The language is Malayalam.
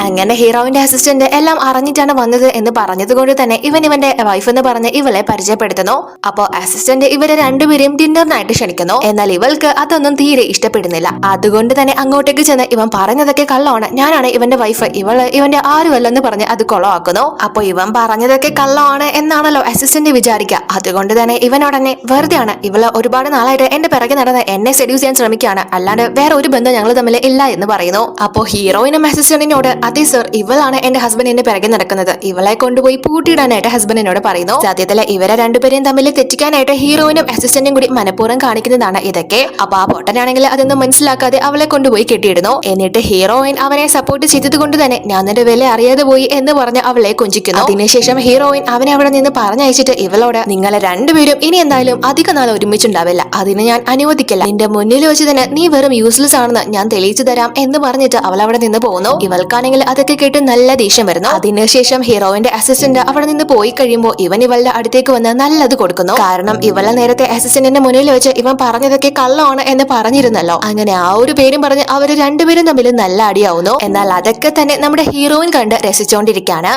അങ്ങനെ ഹീറോയിന്റെ അസിസ്റ്റന്റ് എല്ലാം അറിഞ്ഞിട്ടാണ് വന്നത് എന്ന് പറഞ്ഞതുകൊണ്ട് തന്നെ ഇവന്റെ വൈഫ് എന്ന് പറഞ്ഞ് ഇവളെ പരിചയപ്പെടുത്തുന്നു. അപ്പോ അസിസ്റ്റന്റ് ഇവരെ രണ്ടുപേരെയും ഡിന്നറിനായിട്ട് ക്ഷണിക്കുന്നു. എന്നാൽ ഇവൾക്ക് അതൊന്നും തീരെ ഇഷ്ടപ്പെടുന്നില്ല. അതുകൊണ്ട് തന്നെ അങ്ങോട്ടേക്ക് ചെന്ന് ഇവൻ പറഞ്ഞതൊക്കെ കള്ളമാണ്, ഞാനാണ് ഇവന്റെ വൈഫ്, ഇവന്റെ ആരുമല്ലെന്ന് പറഞ്ഞ് അത് കൊളവാക്കുന്നു. അപ്പൊ ഇവൻ പറഞ്ഞതൊക്കെ കള്ളമാണ് എന്നാണല്ലോ അസിസ്റ്റന്റ് വിചാരിക്കുക. അതുകൊണ്ട് തന്നെ ഇവനോടനെ വെറുതെയാണ്, ഇവള് ഒരുപാട് നാളായിട്ട് എന്റെ പിറകെ നടന്ന് എന്നെ സെഡ്യൂസ് ചെയ്യാൻ ശ്രമിക്കുകയാണ്, അല്ലാണ്ട് വേറെ ഒരു ബന്ധം ഞങ്ങൾ തമ്മിൽ ഇല്ല എന്ന് പറയുന്നു. അപ്പോ ഹീറോയിനും അസിസ്റ്റന്റിനോട് അതെ സർ, ഇവളാണ് എന്റെ ഹസ്ബൻഡ് എന്നെ പിറകെ നടക്കുന്നത്, ഇവളെ കൊണ്ടുപോയി പൂട്ടിയിടാനായിട്ട് ഹസ്ബൻഡിനോട് പറയുന്നു. സത്യത്തില് ഇവരെ രണ്ടുപേരെയും തമ്മിൽ തെറ്റിക്കാനായിട്ട് ഹീറോയിനും അസിസ്റ്റന്റും കൂടി മനഃപൂർവ്വം കാണിക്കുന്നതാണ് ഇതൊക്കെ. അപ്പൊ ആ പൊട്ടനാണെങ്കിൽ അതൊന്നും മനസ്സിലാക്കാതെ അവളെ കൊണ്ടുപോയി കെട്ടിയിടുന്നു. എന്നിട്ട് ഹീറോയിൻ അവനെ സപ്പോർട്ട് ചെയ്തത് കൊണ്ട് തന്നെ ഞാൻ നിന്റെ വില അറിയാതെ പോയി എന്ന് പറഞ്ഞ് അവളെ കൊഞ്ചിക്കുന്നു. അതിനുശേഷം ഹീറോയിൻ അവനെ അവിടെ നിന്ന് പറഞ്ഞയച്ചിട്ട് ഇവളോട് നിങ്ങളെ രണ്ടുപേരും ഇനി എന്തായാലും അധിക നാൾ ഒരുമിച്ചുണ്ടാവില്ല, അതിന് ഞാൻ അനുവദിക്കില്ല, നിന്റെ മുന്നിൽ വെച്ച് തന്നെ നീ വെറും യൂസ്ലെസ് ആണെന്ന് ഞാൻ തെളിയിച്ചു തരാം എന്ന് പറഞ്ഞിട്ട് അവൾ അവിടെ നിന്ന് പോകുന്നു. ഇവൾക്കാണെങ്കിൽ അതൊക്കെ കേട്ട് നല്ല ദേഷ്യം വരുന്നു. അതിനുശേഷം ഹീറോയിന്റെ അസിസ്റ്റന്റ് അവിടെ നിന്ന് പോയി കഴിയുമ്പോൾ ഇവളുടെ അടുത്തേക്ക് വന്ന് നല്ലത് കൊടുക്കുന്നു. കാരണം ഇവളെ നേരത്തെ അസിസ്റ്റന്റിന്റെ മുന്നിൽ വെച്ച് ഇവൻ പറഞ്ഞതൊക്കെ കള്ളമാണ് എന്ന് പറഞ്ഞിരുന്നല്ലോ. അങ്ങനെ ആ ഒരു പേരും പറഞ്ഞ് അവര് രണ്ടുപേരും തമ്മിൽ നല്ല അടിയാവുന്നു. എന്നാൽ അതൊക്കെ തന്നെ നമ്മുടെ ഹീറോയിൻ കണ്ട് രസിച്ചുകൊണ്ടിരിക്കുകയാണ്.